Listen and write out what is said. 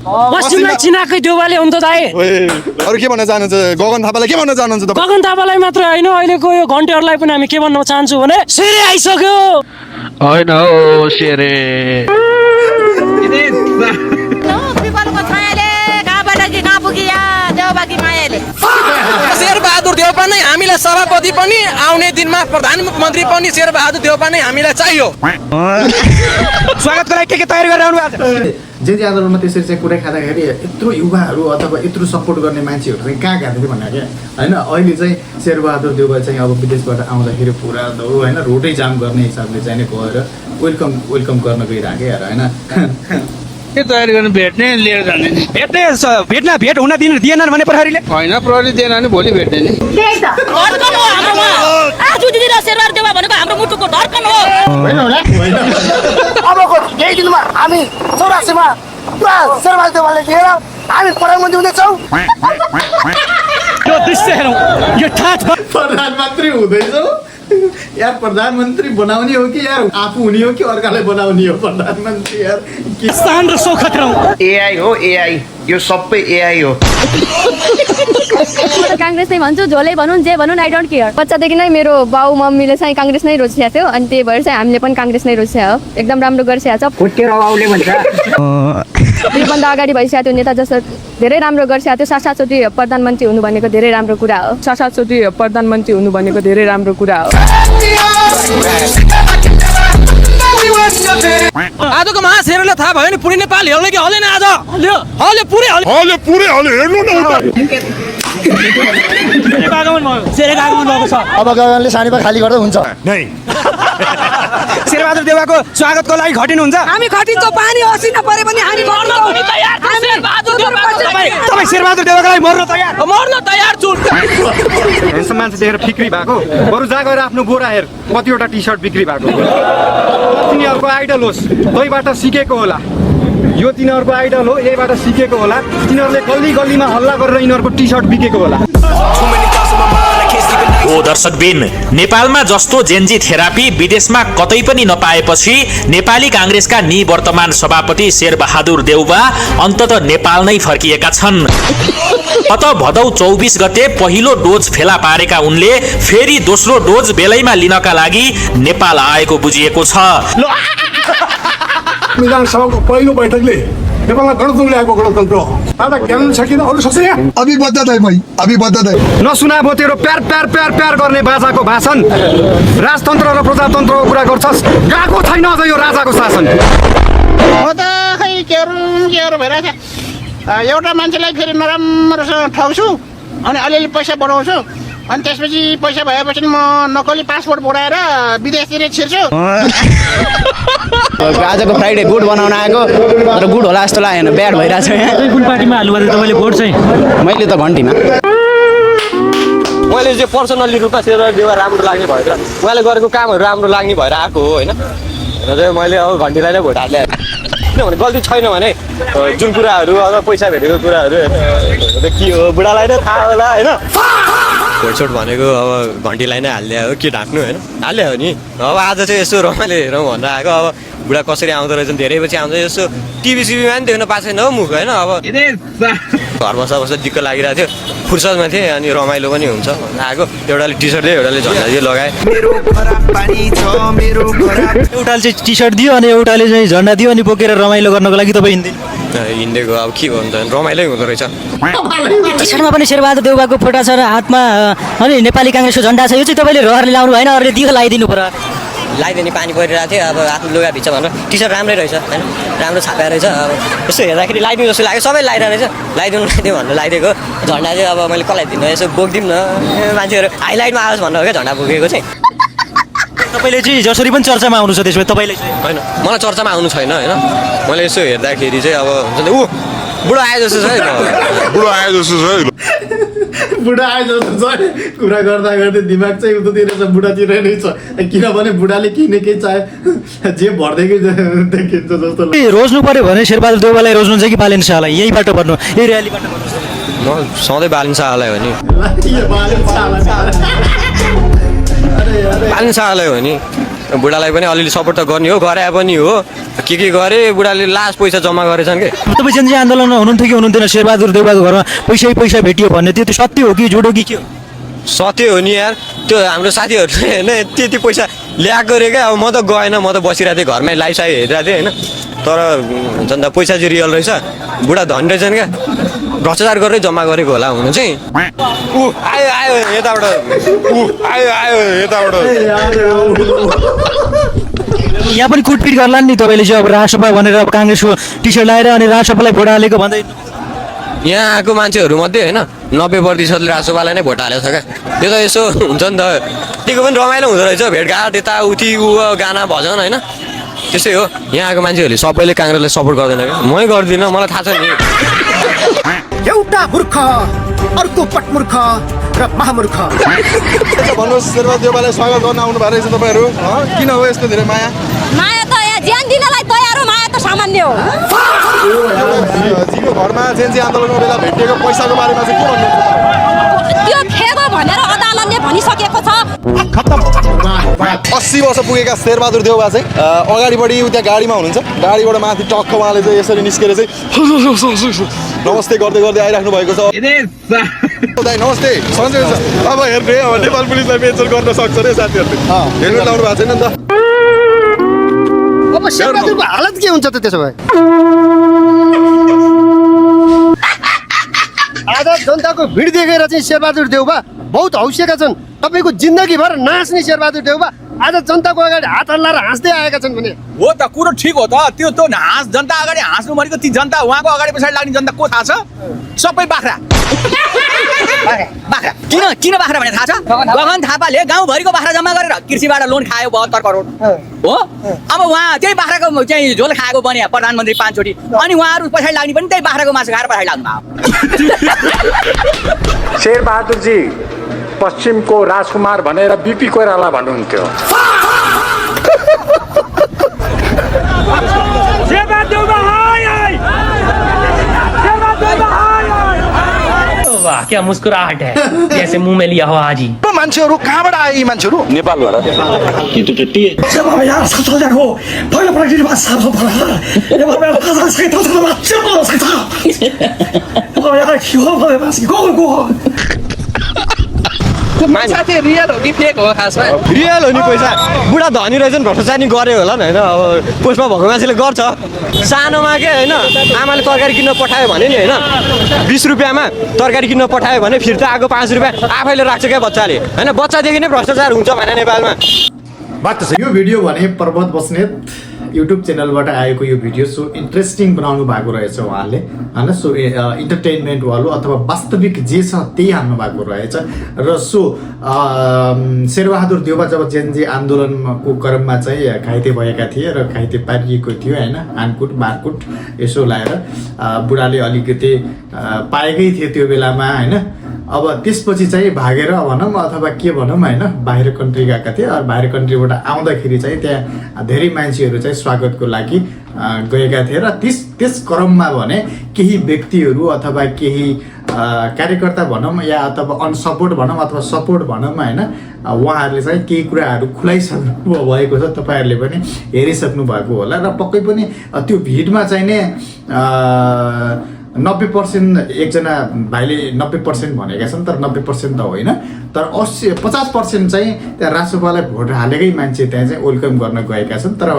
पश्चिमलाई चिनाकै देउवाले हुन्छ दाइ। अरू के भन्न चाहनुहुन्छ? गगन थापालाई के भन्न चाहनुहुन्छ तपाईँ? गगन थापालाई मात्र होइन, अहिलेको यो घन्टीहरूलाई पनि हामी के भन्न चाहन्छु भने सेरे आइसक्यो। होइन हो सेरे शेरबहादुर देउपा नै हामीलाई सभापति पनि, आउने दिनमा प्रधानमन्त्री पनि शेरबहादुर देउपा नै हामीलाई चाहियो। स्वागतको लागि के तयारी गरेर आउनु भएको छ? जे आन्दोलनमा त्यसरी चाहिँ कुरा खाँदाखेरि यत्रो युवाहरू अथवा यत्रो सपोर्ट गर्ने मान्छेहरू चाहिँ कहाँ गएको थियो भन्दा क्या होइन, अहिले चाहिँ शेरबहादुर देउवा चाहिँ अब विदेशबाट आउँदाखेरि पुरा होइन रोडै जाम गर्ने हिसाबले चाहिँ गएर वेलकम गर्न गइरहेको यार होइन। के तयारी गर्नु? भेट्ने लिएर जाने नि। भेट हुन दिएन भने प्रहरीले होइन प्रहरी दिएन भने भोलि भेट्ने नि। अबको केही दिनमा हामी 84मा पुरा शेरबहादुर देउवाले लिएर हामी प्रधानमन्त्री हुनेछौँ। यो दृश्य हेरौँ, यो प्रधानमन्त्री हुँदैछौ यार, प्रधानमन्त्री बनाउने हो कि यार आफू हुने हो कि अर्कालाई बनाउने हो प्रधानमन्त्री यार? किसान र सोखत रौँ। एआई हो एआई, यो सबै एआई हो। काङ्ग्रेस नै भन्छु, झोलै भनौँ जे भनौँ आई डोन्ट केयर। बच्चादेखि नै मेरो बाउ मम्मीले चाहिँ काङ्ग्रेस नै रोजिरहेको थियो, अनि त्यही भएर चाहिँ हामीले पनि काङ्ग्रेस नै रोजिरहेको हो। एकदम राम्रो गरिसकेको छ। त्योभन्दा अगाडि भइसकेको थियो नेता जस्तो धेरै राम्रो गरिसकेको थियो। 7-7 चोटि प्रधानमन्त्री हुनु भनेको धेरै राम्रो कुरा हो। 7-7 चोटि प्रधानमन्त्री हुनु भनेको धेरै राम्रो कुरा हो। आजको महाशेरलाई थाहा भयो नि पुरै नेपाल हेर्ने कि हल्दैन? आज हल्यो पुरै हेर्नु न। अब गगनले सानीपा खाली गर्दा हुन्छ। शेरबहादुर देउवाको स्वागतको लागि खटिनुहुन्छ? हामी खटिन्छौँ, पानी असिना परे पनि हामी तपाईँ शेरबहादुर देउवाको लागि मर्न तयार छु। यस्तो मान्छे देखेर फिक्री भएको, बरु जा गएर आफ्नो बोरा हेर कतिवटा टी सर्ट बिक्री भएको। तिनीहरूको आइडल होस्, तैबाट सिकेको होला। यो तिनीहरूको आइडल हो, यहीबाट सिकेको होला। तिनीहरूले गल्ली गल्लीमा हल्ला गरेर यिनीहरूको टी सर्ट बिकेको होला। ओ दर्शकबिन, नेपालमा जस्तो जेन्जी थेरापी विदेशमा कतै पनि नपाएपछि नेपाली काङ्ग्रेसका निवर्तमान सभापति शेरबहादुर देउवा अन्ततः नेपाल नै फर्किएका छन्। गत भदौ 24 गते पहिलो डोज फेला पारेका उनले फेरि दोस्रो डोज बेलैमा लिनका लागि नेपाल आएको बुझिएको छ। संविधान सभाको पहिलो बैठकले नेपालमा गणतन्त्र ल्याएको गणतन्त्र दादा ज्ञान छ किन अरू सक्छ यहाँ? अभिबद्धता नसुना बोतेरो प्यार प्यार प्यार प्यार गर्ने बाजाको भाषण, राजतन्त्र र प्रजातन्त्रको कुरा गर्छस्। गएको छैन अझ यो राजाको शासन। म त खै के भइरहेछ। एउटा मान्छेलाई फेरि नराम्रोसँग ठग्छु अनि अलिअलि पैसा बढाउँछु, अनि त्यसपछि पैसा भएपछि म नक्कली पासपोर्ट बनाएर विदेशतिर छिर्छु। आजको फ्राइडे गुड बनाउन आएको तर गुड होला जस्तो लागेन, ब्याड भइरहेछ यहाँ। कुन पार्टीमा हाल्नु भयो तपाईँले भोट चाहिँ? मैले त घन्टीमा। मैले चाहिँ पर्सनल्ली रूपमा शेरबहादुर देउवा राम्रो लाग्ने भएर उहाँले गरेको कामहरू राम्रो लाग्ने भएर आएको हो होइन। र मैले अब घन्टीलाई नै भोट हाल्ने, किनभने गल्ती छैन भने जुन कुराहरू अब पैसा भेटेको कुराहरू के हो बुढालाई नै थाहा होला होइन। भोटसोट भनेको अब घन्टीलाई नै हालिदियो हो, के ढाक्नु होइन, हाल्यो हो नि। अब आज चाहिँ यसो रमाइलो हेरौँ भनेर आएको। अब बुढा कसरी आउँदो रहेछ धेरै पछि आउँछ, यसो टिभी-सिभीमा पनि देख्न पाएको छैन हो मुख होइन। अब घरमा सबैलाई दिक्क लागिरहेको थियो, फुर्सदमा थिएँ अनि रमाइलो पनि हुन्छ भनेर आएको। एउटाले टी सर्ट दियो, एउटाले झन्डा दियो लगाए। एउटाले चाहिँ टी सर्ट दियो अनि एउटाले चाहिँ झन्डा दियो अनि बोकेर रमाइलो गर्नको लागि तपाईँ हिँडेको अब के भन्नु त, रमाइलै हुँदो रहेछ। टी सर्टमा पनि शेरबहादुर देउवाको फोटो छ र हातमा अनि नेपाली काङ्ग्रेसको झन्डा छ। यो चाहिँ तपाईँले रहरले लाउनु भएन, अरूले दिगो लगाइदिनु पर्यो। लगाइदिने पानी परिरहेको थियो, अब आफ्नो लुगा भित्र भनेर टी सर्ट राम्रै रहेछ होइन, राम्रो छापेर रहेछ। अब यसो हेर्दाखेरि लगाइदिनु जस्तो लाग्यो, सबै लगाइरहेको रहेछ। लगाइदिनु भनेर लगाइदिएको झन्डा चाहिँ अब मैले कसलाई दिनु, यसो बोकिदिउँ न मान्छेहरू हाइलाइटमा आओस् भनेर हो क्या झन्डा बोकेको चाहिँ। तपाईँले चाहिँ जसरी पनि चर्चामा आउनु छ त्यसमा तपाईँले होइन, मलाई चर्चामा आउनु छैन होइन। मैले यसो हेर्दाखेरि चाहिँ अब हुन्छ नि, बुढो आए जस्तो छ है, बुढो आए जस्तो छ कुरा गर्दा गर्दै दिमाग चाहिँ उतातिर छ, बुढातिर नै छ। किनभने बुढाले केही न केही चाहे जे भर्दैकै देखिन्छ जस्तो लाग्छ। रोज्नु पर्यो भने शेरबहादुर देउवालाई रोज्नुहुन्छ कि बालेन शाहलाई? यही बाटो भन्नु, यही र्यालीबाट भन्नु। म सधैँ बालिन शाहलाई हो नि, बालिन शाहलाई हो नि। बुढालाई पनि अलिअलि सपोर्ट त गर्ने हो, गरे पनि हो, के गरे बुढाले लास्ट पैसा जम्मा गरेछन् के। तपाईँ जेन्जी आन्दोलनमा हुनुहुन्थ्यो कि हुनुहुन्थेन? शेरबहादुर देउवाको घरमा पैसा भेटियो भन्ने त्यो सत्य हो कि झुटो कि के हो? सत्य हो नि यार, त्यो हाम्रो साथीहरूले होइन त्यति पैसा ल्याएको रे क्या। अब म त गएन, म त बसिरहेको थिएँ घरमै लाइभ साइभ हेरिरहेको थिएँ होइन। तर हुन्छ नि त पैसा चाहिँ रियल रहेछ, बुढा धनी रहेछन् क्या, भ्रष्टाचार गरेर जम्मा गरेको होला हुनु चाहिँ। आयो यताबाट, आयो यताबाट। यहाँ पनि कुटपिट गर्ला नि तपाईँले चाहिँ अब राजसभा भनेर अब काङ्ग्रेसको टी सर्ट लगाएर अनि राजसभालाई भोट हालेको भन्दै। यहाँ आएको मान्छेहरू मध्ये होइन 90% राजसभालाई नै भोट हालेको छ क्या। त्यो त यसो हुन्छ नि त, त्यतिको पनि रमाइलो हुँदो रहेछ, भेटघाट यताउति गाना भजन होइन, त्यसै हो। यहाँ आएको मान्छेहरूले सबैले काङ्ग्रेसलाई सपोर्ट गर्दैन क्या, मै गर्दिनँ, मलाई थाहा छ नि। एउटा मूर्ख, अर्को पटमूर्ख र महामूर्ख। भन्नुहोस् शेरबहादुर देउवालाई स्वागत गर्न आउनु भएको रहेछ तपाईँहरू, किन हो यस्तो धेरै माया? माया त यहाँ ज्यान दिनलाई तयार हो, माया त सामान्य हो। जीको घरमा जेन्जी आन्दोलनको बेला भेटिएको पैसाको बारेमा चाहिँ के भन्नुहुन्छ? त्यो खेगो भनेर अदालतले भनिसकेको छ। 80 वर्ष पुगेका शेरबहादुर देउवा चाहिँ अगाडिपट्टि त्यहाँ गाडीमा हुनुहुन्छ, गाडीबाट माथि टक्क उहाँले चाहिँ यसरी निस्केर चाहिँ नमस्ते गर्दै आइराख्नु भएको छ। दाइ नमस्ते, सन्चै छ? अब हेर्नु है, अब नेपाल पुलिसलाई मेन्सन गर्न सक्छ रे साथीहरूले, हेलमेट लाउनु भएको छैन नि त। अब शेरबहादुरको हालत के हुन्छ त त्यसो भए? आज जनताको भिड देखेर चाहिँ शेरबहादुर देउवा बहुत हौसिएका छन्। तपाईँको जिन्दगीभर नाच्ने शेरबहादुर देउवा आज जनताको अगाडि हात हल्लाएर हाँस्दै आएका छन् भने हो त, कुरो ठिक हो त। त्यो जनता अगाडि हाँस्नु भनेको ती जनता, उहाँको अगाडि पछाडि लाग्ने जनता को थाहा छ? सबै बाख्रा। बाख्रा किन बाख्रा भने थाहा छ? गगन थापाले गाउँभरिको बाख्रा जम्मा गरेर कृषिबाट लोन खायो 72 करोड हो। अब उहाँ त्यही बाख्राको चाहिँ झोल खाएको बन्या प्रधानमन्त्री 5 चोटि, अनि उहाँहरू पछाडि लाग्ने पनि त्यही बाख्राको मासु खाएर पछाडि लाग्नु भयो। शेरबहादुरजी पश्चिमको राजकुमार भनेर बिपी कोइराला भन्नुहुन्थ्यो। वाह क्या मुस्कुराहट है, जैसे मुंह में लिया हो हाजी। मान्छेहरू कहाँबाट आए यी मान्छेहरू? नेपालबाट। रियल हो कि फेक हो? खासमा रियल हो नि। पैसा बुढा धनी रहेछन्, भ्रष्टाचार नि गऱ्यो होला नि होइन। अब पोस्टमा भएको मान्छेले गर्छ। सानोमा के होइन, आमाले तरकारी किन्न पठायो भने नि होइन 20 रुपियाँमा तरकारी किन्न पठायो भने फिर्ता आएको 5 रुपियाँ आफैले राख्छ क्या बच्चाले होइन। बच्चादेखि नै भ्रष्टाचार हुन्छ भने नेपालमा। यो भिडियो भने पर्वत बस्नेत युट्युब च्यानलबाट आएको यो भिडियो सो इन्ट्रेस्टिङ बनाउनु भएको रहेछ उहाँले होइन। सो इन्टरटेनमेन्ट वालो अथवा वास्तविक जे छ त्यही हाल्नु भएको रहेछ। र सो शेरबहादुर देउवा जब जेन्जी आन्दोलनको क्रममा चाहिँ घाइते भएका थिए र घाइते पारिएको थियो होइन, हानकुट मारकुट यसो लाएर बुढाले अलिकति पाएकै थियो त्यो बेलामा होइन। अब त्यसपछि चाहिँ भागेर भनौँ अथवा के भनौँ होइन, बाहिर कन्ट्री गएका थिए। बाहिर कन्ट्रीबाट आउँदाखेरि चाहिँ त्यहाँ धेरै मान्छेहरू चाहिँ स्वागतको लागि गएका थिए। र त्यस क्रममा भने केही व्यक्तिहरू अथवा केही कार्यकर्ता भनौँ या अथवा अनसपोर्ट भनौँ अथवा सपोर्ट भनौँ होइन, उहाँहरूले चाहिँ केही कुराहरू खुलाइसक्नु भएको छ। तपाईँहरूले पनि हेरिसक्नु भएको होला। र पक्कै पनि त्यो भिडमा चाहिँ नै 90% एकजना भाइले 90% भनेका छन्, तर 90% त होइन, तर 50% चाहिँ त्यहाँ राजसभालाई भोट हालेकै मान्छे त्यहाँ चाहिँ वेलकम गर्न गएका छन्। तर